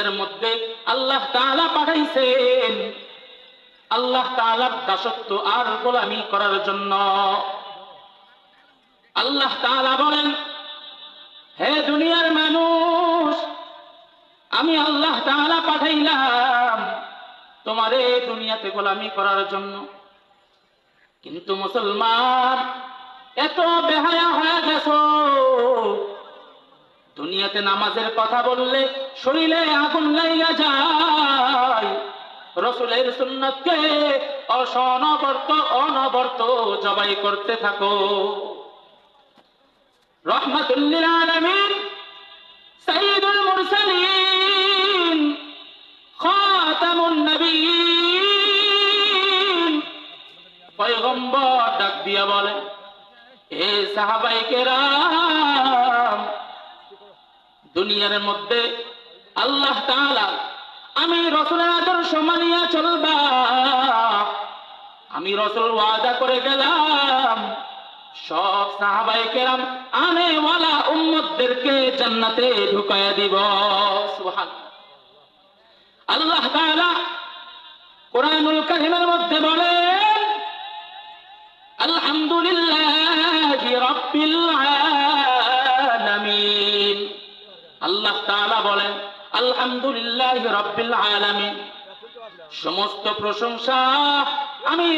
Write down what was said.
এর মধ্যে আল্লাহ তাআলা পাঠাইছেন আল্লাহ তাআলার দাসত্ব আর গোলামি করার জন্য। আল্লাহ তাআলা বলেন, হে দুনিয়ার মানুষ, আমি আল্লাহ তাআলা পাঠাইলাম তোমারে দুনিয়াতে গোলামি করার জন্য। কিন্তু মুসলমান এত বেহায়া হয়ে গেছো, দুনিয়াতে নামাজের কথা বললে শরীরে আগুন লাইগা যায়, রাসূলের সুন্নাতকে অনবরত জবাই করতে থাকো। রাহমাতুল লিল আলামিন সাইয়্যিদুল মুরসালিন খাতামুন নবিয়্যিন পয়গম্বর ডাক দিয়া বলেন, হে সাহাবায়ে কেরাম, দুনিয়ার মধ্যে আল্লাহ তাআলা আমি রাসূলের আদর্শ মানিয়া চলবা, আমি রাসূল ওয়াদা করে গেলাম সব সাহাবায়ে কেরাম আনেওয়ালা উম্মতদেরকে জান্নাতে ঢুকায়া দিব। সুবহানাল্লাহ। আল্লাহ তাআলা কোরআনুল কারীমের মধ্যে বলেন, আলহামদুলিল্লাহি রাব্বিল আলামিন। আল্লাহ তাআলা বলেন, আলহামদুলিল্লাহি রাব্বিল আলামিন, সমস্ত প্রশংসা আমি